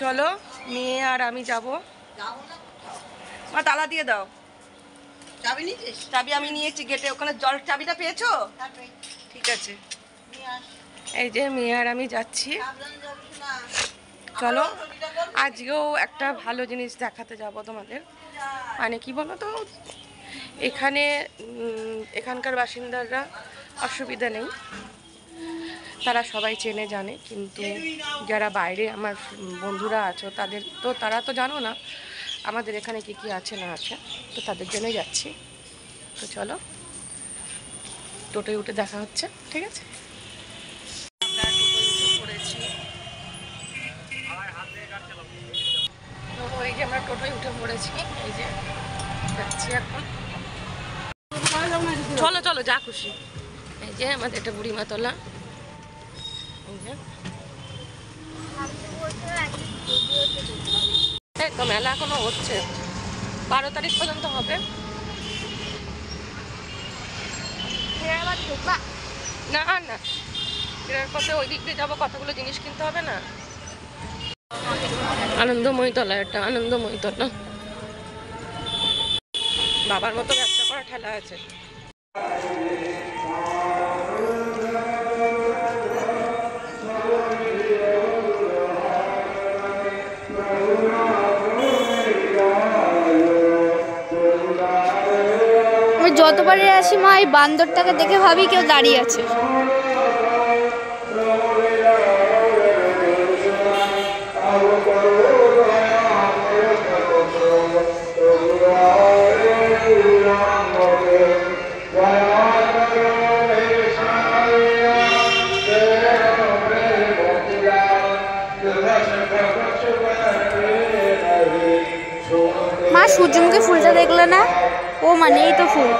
চলো মেয়ে আর আমি যাব। মা তালা দিয়ে দাও। চাবি নিয়েছিস? চাবি আমি নিয়েছি, গেটে ওখানে জল চাবিটা পেয়েছো? ঠিক আছে, এই যে মেয়ে আর আমি যাচ্ছি। চলো আজকেও একটা ভালো জিনিস দেখাতে যাব তোমাদের। মানে কি বলো তো, এখানে এখানকার বাসিন্দারা অসুবিধা নেই, তারা সবাই চেনে জানে, কিন্তু যারা বাইরে আমার বন্ধুরা আছো তাদের তো, তারা তো জানো না আমাদের এখানে কি কি আছে না আছে, তো তাদের জন্যই যাচ্ছি। তো চলো টোটোয় উঠে দেখা হচ্ছে, ঠিক আছে? আমরা টোটোয় উঠে পড়েছি। তো এই যে আমরা টোটোয় উঠে পড়েছি, এই যে যাচ্ছি এখন। চলো চলো যা খুশি। এই যে আমাদের এটা বুড়িমা তলা। এই তো মেলা এখনো হচ্ছে, 12 তারিখ পর্যন্ত হবে। না না, ফেরার পথে ওই দিক দিয়ে যাবো, কতগুলো জিনিস কিনতে হবে না। আনন্দময়ী তলা, এটা আনন্দময়ী তলা। বাবার মতো ব্যবসা করা ঠেলা আছে। আমি যতবারই আসি মা এই বান্দরটাকে দেখে ভাবি কেউ দাঁড়িয়ে আছে। মা সূর্যমুখী ফুলটা দেখলে না? ও মানে এই তো ফুল।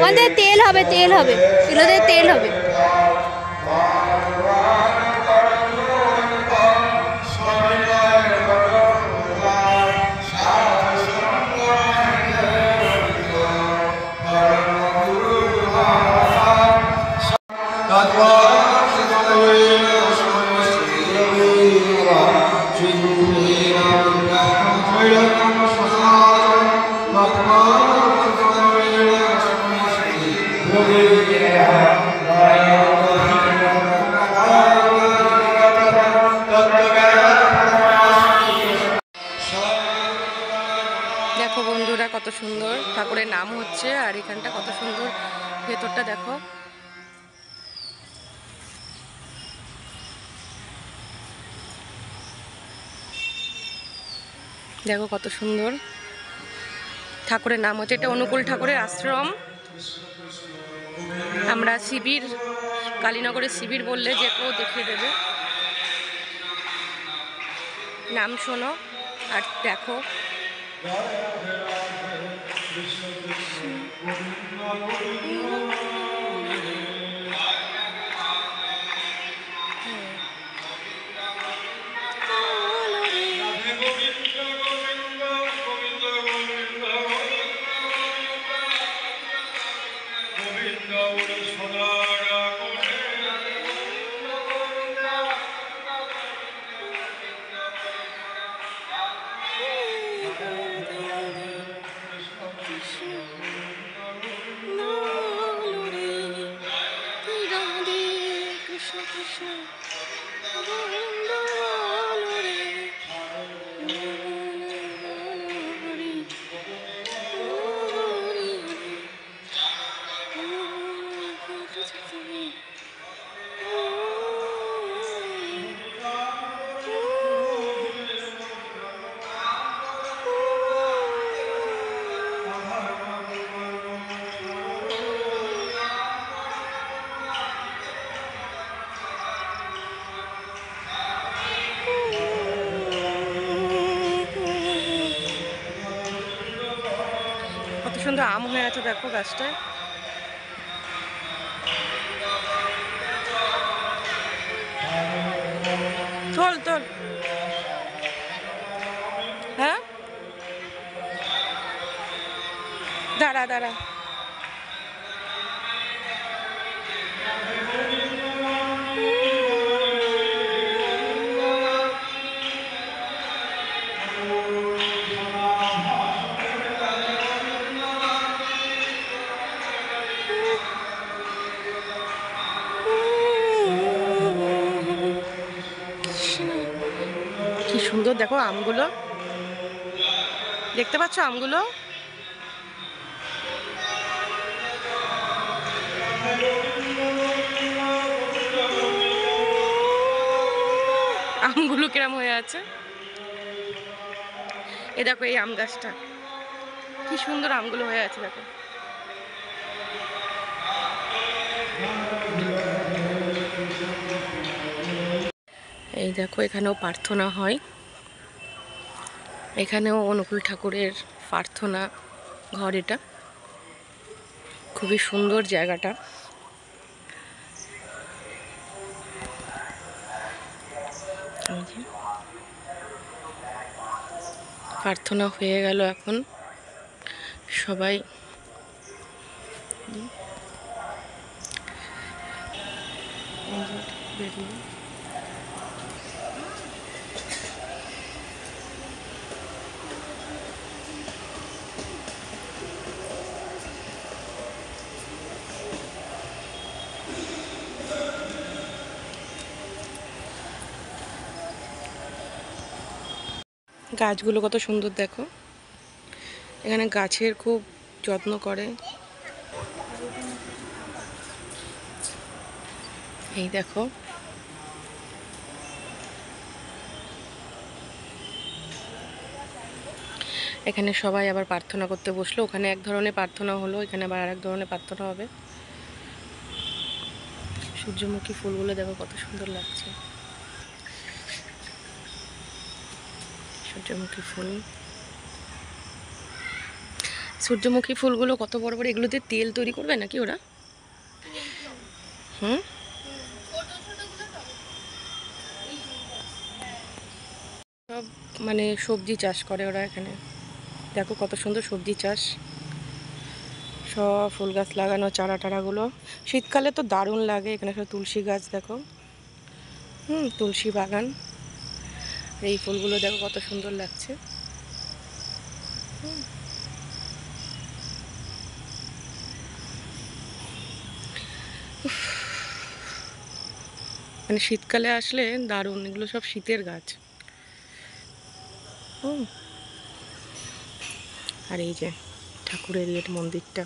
ওদের তেল হবে, তেল হবে, চুলোতে তেল হবে। দেখো বন্ধুরা কত সুন্দর ঠাকুরের নাম হচ্ছে, আর এখানটা কত সুন্দর ভেতরটা দেখো। দেখো কত সুন্দর ঠাকুরের নাম হচ্ছে, এটা অনুকূল ঠাকুরের আশ্রম। আমরা শিবির, কালীনগরের শিবির বললে যে কেউ দেখিয়ে দেবে। নাম শোনো আর দেখো। সুন্দর আম হয়ে আছে দেখো গাছটায়। চল চল, হ্যাঁ দাঁড়া দাঁড়া। কি সুন্দর দেখো আমগুলো, দেখতে পাচ্ছ আমগুলো? আমগুলো কিরম হয়ে আছে, এ দেখো এই আম গাছটা কি সুন্দর আমগুলো হয়ে আছে দেখো। এই দেখো এখানেও প্রার্থনা হয়, এখানেও অনুকূল ঠাকুরের প্রার্থনা ঘর, এটা খুবই সুন্দর জায়গাটা। প্রার্থনা হয়ে গেল, এখন সবাই বেরিয়ে গাছগুলো কত সুন্দর দেখো, এখানে গাছের খুব যত্ন করে। এই দেখো এখানে সবাই আবার প্রার্থনা করতে বসলো, ওখানে এক ধরনের প্রার্থনা হলো, এখানে আবার আরেক ধরনের প্রার্থনা হবে। সূর্যমুখী ফুলগুলো দেখো কত সুন্দর লাগছে, সূর্যমুখী ফুল, সূর্যমুখী ফুলগুলো কত বড় বড়, এগুলোতে তেল তৈরি করবে নাকি ওরা? হুম, সব মানে সবজি চাষ করে ওরা এখানে, দেখো কত সুন্দর সবজি চাষ, সব ফুল গাছ লাগানো, চারা টারাগুলো শীতকালে তো দারুণ লাগে। এখানে সব তুলসী গাছ দেখো, তুলসী বাগান, এই ফুলগুলো দেখো কত সুন্দর লাগছে। মানে শীতকালে আসলে দারুণ, এগুলো সব শীতের গাছ। আর এই যে ঠাকুরের ইয়ের মন্দিরটা,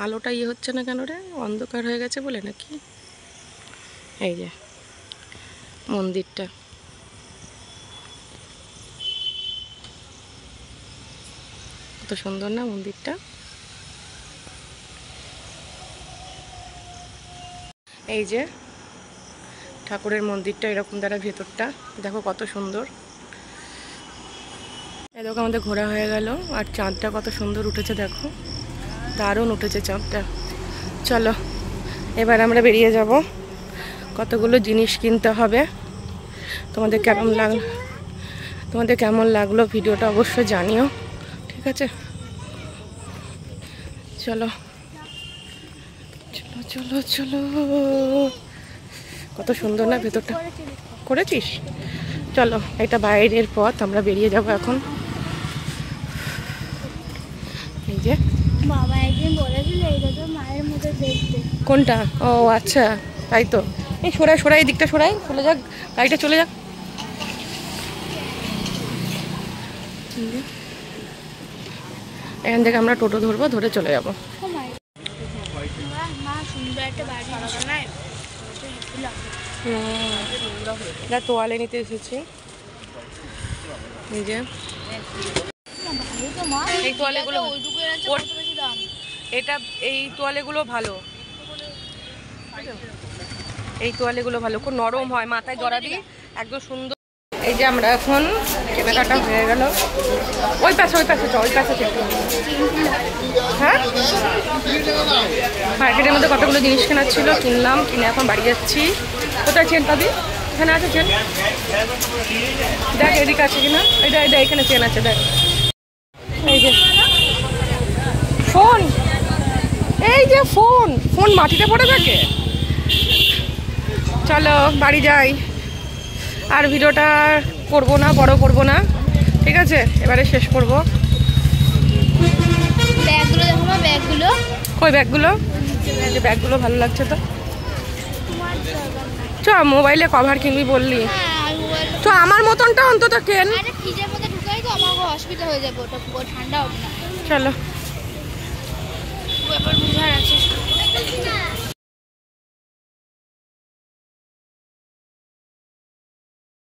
আলোটা ইয়ে হচ্ছে না কেন রে, অন্ধকার হয়ে গেছে বলে নাকি? এই যে মন্দিরটা কত সুন্দর না মন্দিরটা। এই যে ঠাকুরের মন্দিরটা এরকম দ্বারা ভেতরটা দেখো কত সুন্দর। এই দেখো আমাদের ঘোরা হয়ে গেল, আর চাঁদটা কত সুন্দর উঠেছে দেখো, দারুণ উঠেছে চাঁদটা। চলো এবার আমরা বেরিয়ে যাব, কতগুলো জিনিস কিনতে হবে। তোমাদের কেমন লাগলো ভিডিওটা অবশ্যই জানিও, ঠিক আছে? চলো চলো চলো চলো, কত সুন্দর না ভেতরটা, করেছিস? চলো এটা বাইরের পথ, আমরা বেরিয়ে যাব এখন। এই যে বাবা একদিন বলেছিল এইটা তো মায়ের মতো দেখতে। কোনটা? ও আচ্ছা, তাই তো। এই সরাই এই দিকটা সরাই, চলে যাক গাড়িটা, চলে যাক। এখান থেকে আমরা টোটো ধরবো, ধরে চলে যাবো। মা সুন্দর একটা বাড়ি বিছানায় যা তোয়ালে নিতে এসেছি, এই যে এই তোয়ালেগুলো, এটা এই তোয়ালেগুলো ভালো, এই তোয়ালেগুলো ভালো, খুব নরম হয়, মাথায় জড়াবি একদম সুন্দর। এই যে আমরা এখন কেনাকাটা হয়ে গেল, ওই পাশে হ্যাঁ মার্কেটের মধ্যে কতগুলো জিনিস কেনার ছিল, কিনলাম, কিনে এখন বাড়ি যাচ্ছি। কোথায় চেন পাবি? এখানে আছে চেন, দেখ এদিকে আছে কিনা, এটা এখানে চেন আছে দেখ। এই যে ফোন, এই যে ফোন মাটিতে পড়ে থাকে। চলো বাড়ি যাই, আর ভিডিওটা করবো না, বড় করবো না, ঠিক আছে? এবারে শেষ করবো। ব্যাগগুলো দেখো মা, ব্যাগগুলো। কই ব্যাগগুলো? যে ব্যাগগুলো ভালো লাগছে তো। চ মোবাইলে কভার কিনবি বললি, তো আমার মতনটা অন্তত কেন। আরে ফ্রিজের মধ্যে ঢুকাই তো আমার অসুবিধা হয়ে যাবে, ওটা পুরো ঠান্ডা হবে না। চলো। ব্যাপার বুঝার আছে।